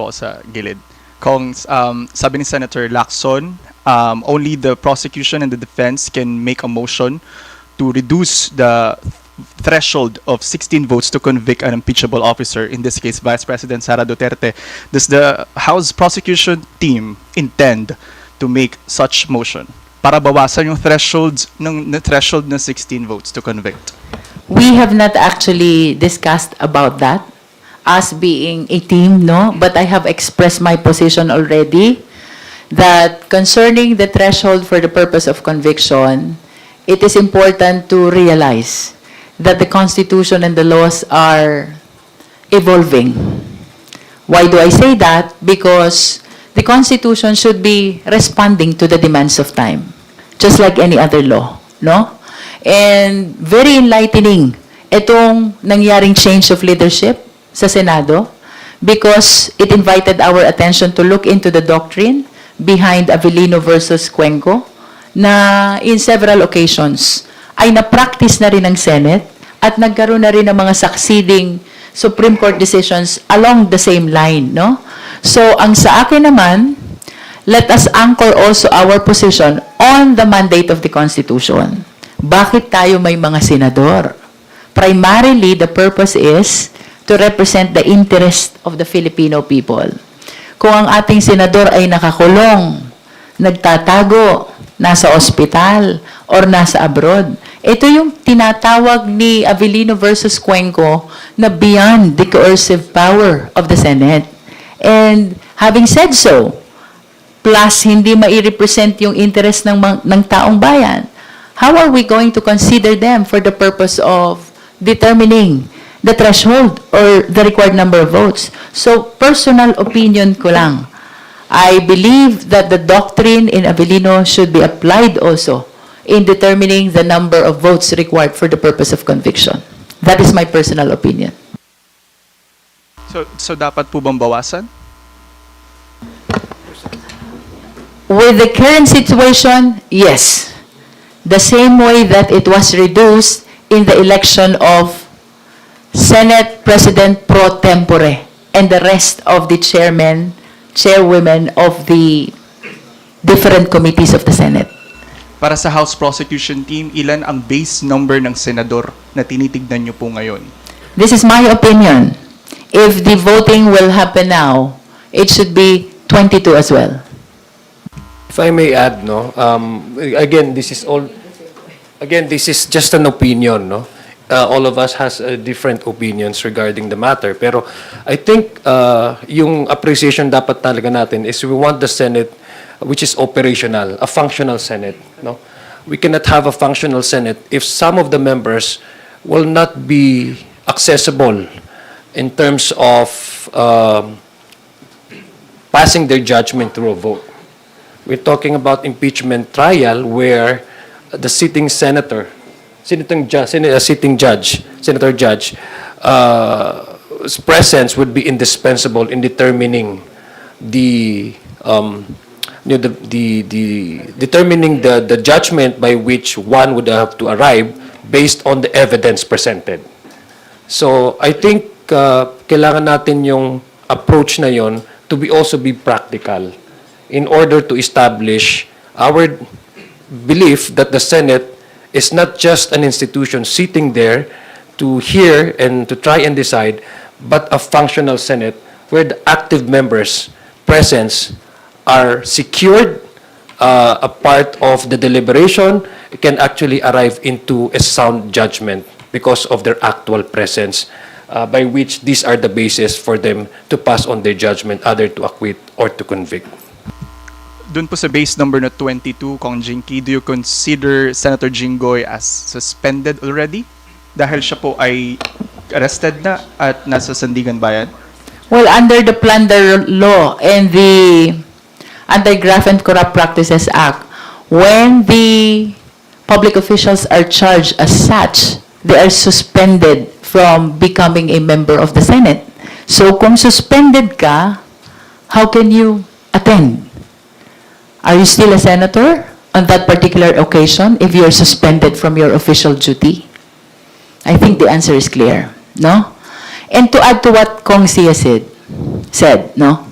po sa gilid. Kung sabi ni Senator Lacson, only the prosecution and the defense can make a motion to reduce the threshold of 16 votes to convict an impeachable officer, in this case Vice President Sara Duterte. Does the House prosecution team intend to make such motion para bawasan yung threshold na 16 votes to convict? We have not actually discussed about that as being a team, no? But I have expressed my position already that concerning the threshold for the purpose of conviction, it is important to realize that the Constitution and the laws are evolving. Why do I say that? Because the Constitution should be responding to the demands of time, just like any other law, no? And very enlightening itong nangyaring change of leadership sa Senado because it invited our attention to look into the doctrine behind Avellino versus Cuenco na in several occasions ay na-practice na rin ng Senate at nagkaroon na rin ng mga succeeding Supreme Court decisions along the same line, no? So, ang sa akin naman, let us anchor also our position on the mandate of the Constitution. Bakit tayo may mga senador? Primarily, the purpose is to represent the interest of the Filipino people. Kung ang ating senador ay nakakulong, nagtatago, nasa ospital, or nasa abroad, ito yung tinatawag ni Avellino versus Cuenco na beyond the coercive power of the Senate. And having said so, plus hindi mai-represent yung interest ng taong bayan, how are we going to consider them for the purpose of determining the threshold or the required number of votes? So, personal opinion ko lang. I believe that the doctrine in Avellino should be applied also in determining the number of votes required for the purpose of conviction. That is my personal opinion. So dapat po bang bawasan? With the current situation, yes. The same way that it was reduced in the election of Senate President pro tempore and the rest of the chairwomen of the different committees of the Senate. Para sa House prosecution team, ilan ang base number ng senador na tinitignan niyo po ngayon? This is my opinion. If the voting will happen now, it should be 22 as well. If I may add, no, again, this is just an opinion, no. All of us has different opinions regarding the matter. Pero I think yung appreciation dapat talaga natin is we want the Senate which is operational, a functional Senate. No, we cannot have a functional Senate if some of the members will not be accessible in terms of passing their judgment through a vote. We're talking about impeachment trial where the sitting senator, sitting judge, presence would be indispensable in determining determining the judgment by which one would have to arrive based on the evidence presented. So I think kailangan natin yung approach na yon to also be practical in order to establish our belief that the Senate is not just an institution sitting there to hear and to try and decide, but a functional Senate where the active members' presence are secured, a part of the deliberation, can actually arrive into a sound judgment because of their actual presence, by which these are the basis for them to pass on their judgment, either to acquit or to convict. Doon po sa base number na 22, Kong Jinky, do you consider Senator Jinggoy as suspended already? Dahil siya po ay arrested na at nasa Sandigan Bayan? Well, under the Plunder Law and the Anti-Graft and Corrupt Practices Act, when the public officials are charged as such, they are suspended from becoming a member of the Senate. So kung suspended ka, how can you attend? Are you still a senator on that particular occasion if you are suspended from your official duty? I think the answer is clear, no? And to add to what Kong Sia said, no?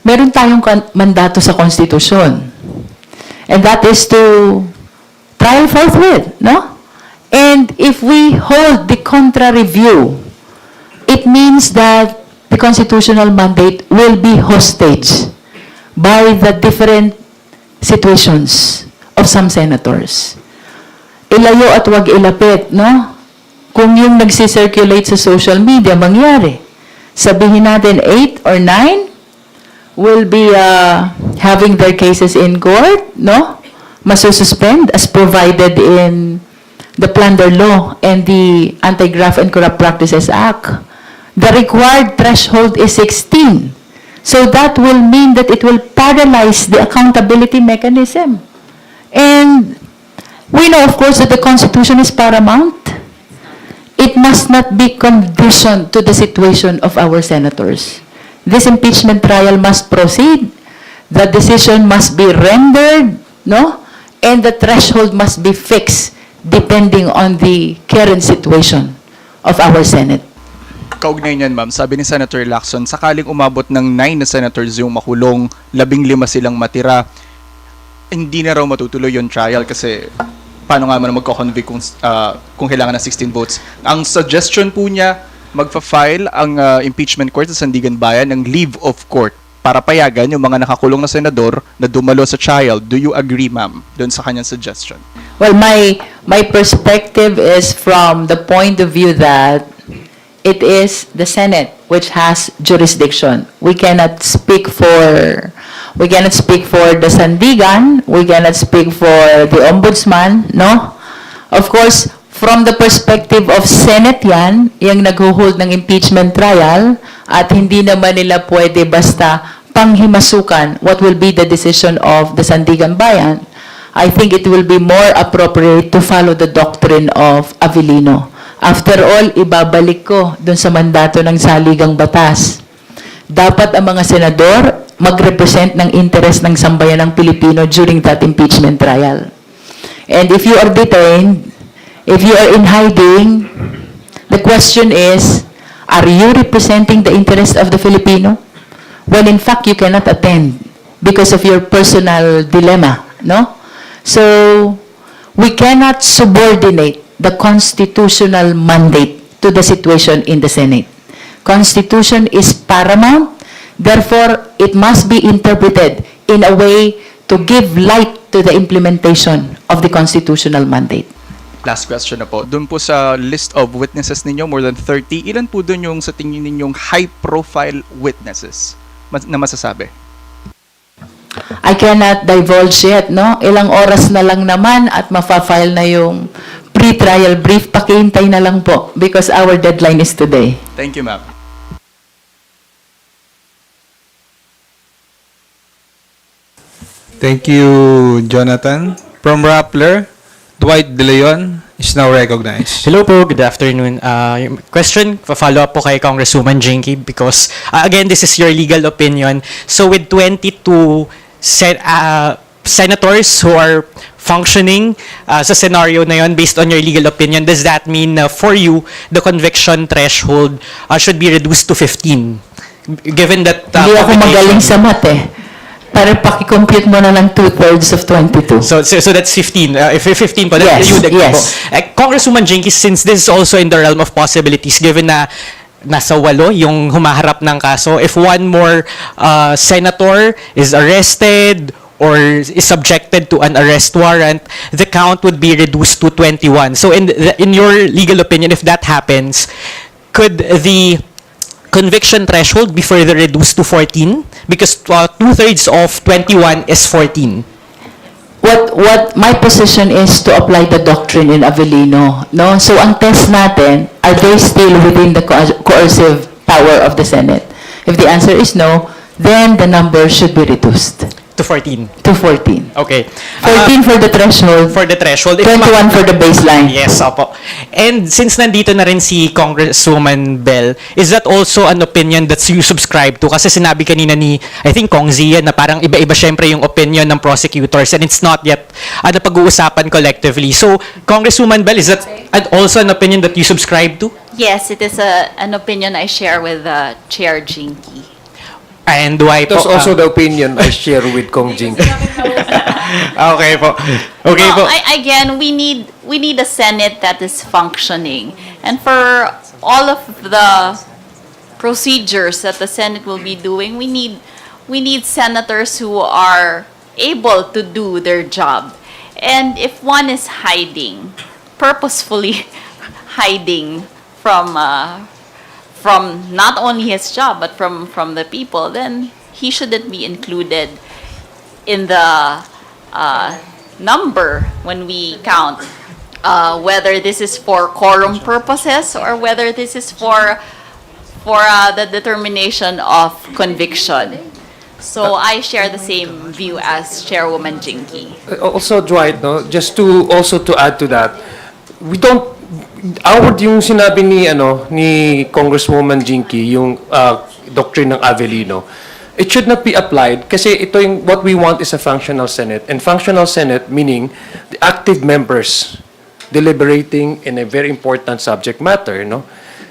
meron tayong mandato sa konstitusyon. And that is to trial forthwith, no? And if we hold the contrary view, it means that the constitutional mandate will be hostage by the different situations of some senators. Ilayo at wag ilapit, no? Kung yung nagsisirculate sa social media, mangyari. Sabihin natin 8 or 9 will be having their cases in court, no? Masususpend as provided in the Plunder Law and the Anti-Graft and Corrupt Practices Act. The required threshold is 16. So that will mean that it will paralyze the accountability mechanism. And we know, of course, that the Constitution is paramount. It must not be conditioned to the situation of our senators. This impeachment trial must proceed. The decision must be rendered, no? And the threshold must be fixed depending on the current situation of our Senate. Kaugnay niyan, ma'am, sabi ni Senator Lacson, sakaling umabot ng 9 na senators yung makulong, 15 silang matira, hindi na raw matutuloy yung trial kasi paano nga man magko-convict kung kailangan ng 16 votes. Ang suggestion po niya, magfa-file ang impeachment court sa Sandigan Bayan ng leave of court para payagan yung mga nakakulong na senador na dumalo sa trial. Do you agree, ma'am, doon sa kanyang suggestion? Well, my perspective is from the point of view that it is the Senate which has jurisdiction. We cannot speak for the Sandigan, we cannot speak for the Ombudsman, no? Of course, from the perspective of Senate yan, yung nag-hold ng impeachment trial, at hindi naman nila pwede basta panghimasukan what will be the decision of the Sandigan Bayan. I think it will be more appropriate to follow the doctrine of Avellino. After all, ibabalik ko dun sa mandato ng saligang batas. Dapat ang mga senador mag-represent ng interest ng sambayan ng Pilipino during that impeachment trial. And if you are detained, if you are in hiding, the question is, are you representing the interest of the Filipino? When in fact, you cannot attend because of your personal dilemma, no? So, we cannot subordinate the constitutional mandate to the situation in the Senate. Constitution is paramount, therefore, it must be interpreted in a way to give light to the implementation of the constitutional mandate. Last question na po. Doon po sa list of witnesses ninyo, more than 30, ilan po doon yung sa tingin ninyong high-profile witnesses na masasabi? I cannot divulge yet, no? Ilang oras na lang naman at mafa-file na yung pre-trial brief. Pakihintay na lang po because our deadline is today. Thank you, ma'am. Thank you, Jonathan. From Rappler, Dwight De Leon is now recognized. Hello po, good afternoon. Yung question, follow up po kay Congresswoman Jinky because, again, this is your legal opinion. So with 22 senators who are functioning sa scenario na yon, based on your legal opinion, does that mean for you, the conviction threshold should be reduced to 15? Given that... Hindi ako magaling sa math eh. Para paki-compute mo na ng 2/3 of 22. So that's 15. If 15 po, Yes, you would agree yes. po. Congresswoman Jinky, since this is also in the realm of possibilities, given na nasa 8 yung humaharap ng kaso, if one more senator is arrested or is subjected to an arrest warrant, the count would be reduced to 21. So in your legal opinion, if that happens, could the conviction threshold be further reduced to 14? Because 2/3 of 21 is 14. What my position is to apply the doctrine in Avellino, no? So ang test natin, are they still within the coercive power of the Senate? If the answer is no, then the number should be reduced To 14. to 14. Okay. 14 for the threshold, For the threshold. If 21 for the baseline. Yes, opo. And since nandito na rin si Congresswoman Bell, is that also an opinion that you subscribe to? Kasi sinabi kanina ni, I think, Kong Zia, na parang iba-iba syempre yung opinion ng prosecutors and it's not yet pag-uusapan collectively. So, Congresswoman Bell, is that also an opinion that you subscribe to? Yes, it is an opinion I share with Chair Jinky. And why That's po? also the opinion I share with Kong Jing. Okay po. Okay No, po. again, we need a Senate that is functioning. And for all of the procedures that the Senate will be doing, we need senators who are able to do their job. And if one is hiding, purposefully hiding from not only his job but from the people, then he shouldn't be included in the number when we count whether this is for quorum purposes or whether this is for the determination of conviction. So I share the same view as Chairwoman Jinky. Also, Dwight, no, just to add to that, we don't yung sinabi ni Congresswoman Jinky, yung doctrine ng Avellino, it should not be applied kasi ito yung what we want is a functional Senate, and functional Senate meaning the active members deliberating in a very important subject matter, no?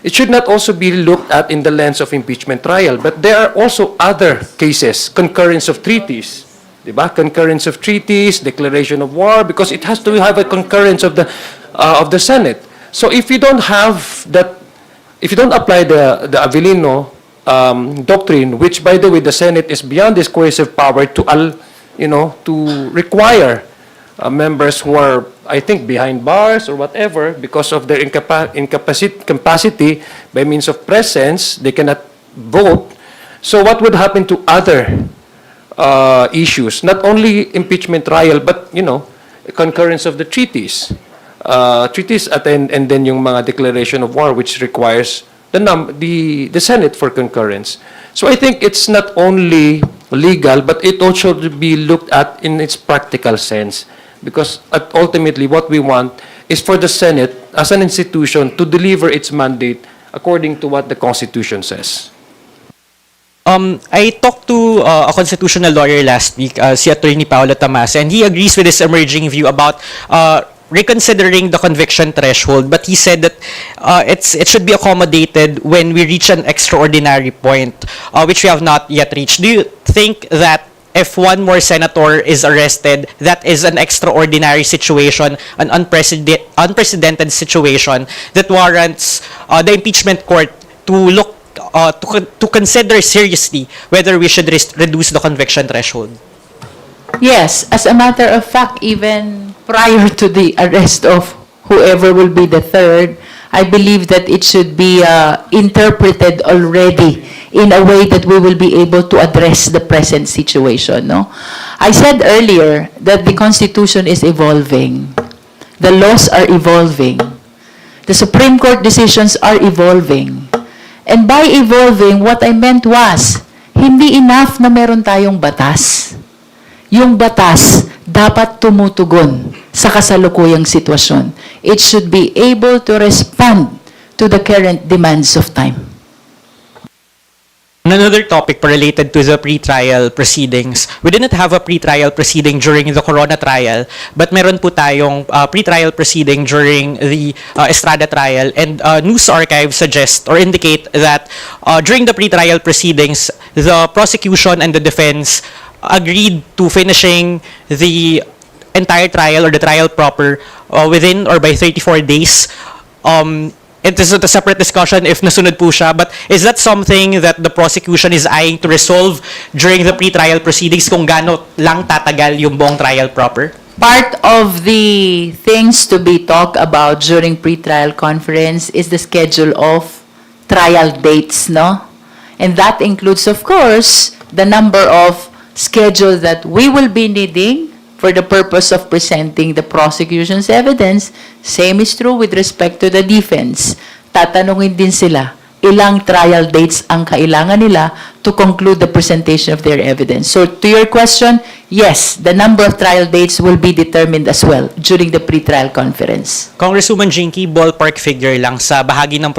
It should not also be looked at in the lens of impeachment trial, but there are also other cases, concurrence of treaties, diba? Concurrence of treaties, declaration of war, because it has to have a concurrence of the Senate. So if you don't have that, if you don't apply the Avellino doctrine, which by the way the Senate is beyond this coercive power to require members who are, I think, behind bars or whatever because of their incapacity by means of presence, they cannot vote. So what would happen to other issues, not only impeachment trial, but concurrence of the treaties, and then yung mga declaration of war, which requires the Senate for concurrence. So I think it's not only legal, but it also should be looked at in its practical sense, because ultimately what we want is for the Senate as an institution to deliver its mandate according to what the Constitution says. I talked to a constitutional lawyer last week, si Attorney Paolo Tamasa, and he agrees with this emerging view about reconsidering the conviction threshold, but he said that it should be accommodated when we reach an extraordinary point, which we have not yet reached. Do you think that if one more senator is arrested, that is an extraordinary situation, an unprecedented situation that warrants the impeachment court to look to consider seriously whether we should reduce the conviction threshold? Yes, as a matter of fact, even prior to the arrest of whoever will be the third, I believe that it should be interpreted already in a way that we will be able to address the present situation, no? I said earlier that the Constitution is evolving. The laws are evolving. The Supreme Court decisions are evolving. And by evolving, what I meant was, hindi enough na meron tayong batas. Yung batas dapat tumutugon sa kasalukuyang sitwasyon. It should be able to respond to the current demands of time. Another topic related to the pre-trial proceedings. We didn't have a pre-trial proceeding during the Corona trial, but meron po tayong pre-trial proceeding during the Estrada trial, and news archives suggest or indicate that during the pre-trial proceedings, the prosecution and the defense agreed to finishing the entire trial or the trial proper within or by 34 days. It is a separate discussion if nasunod po siya, but is that something that the prosecution is eyeing to resolve during the pre-trial proceedings, kung gaano lang tatagal yung buong trial proper? Part of the things to be talked about during pre-trial conference is the schedule of trial dates, no? And that includes, of course, the number of schedule that we will be needing for the purpose of presenting the prosecution's evidence. Same is true with respect to the defense. Tatanungin din sila, ilang trial dates ang kailangan nila to conclude the presentation of their evidence. So to your question, yes, the number of trial dates will be determined as well during the pre-trial conference. Congresswoman Jinky, ballpark figure lang sa bahagi ng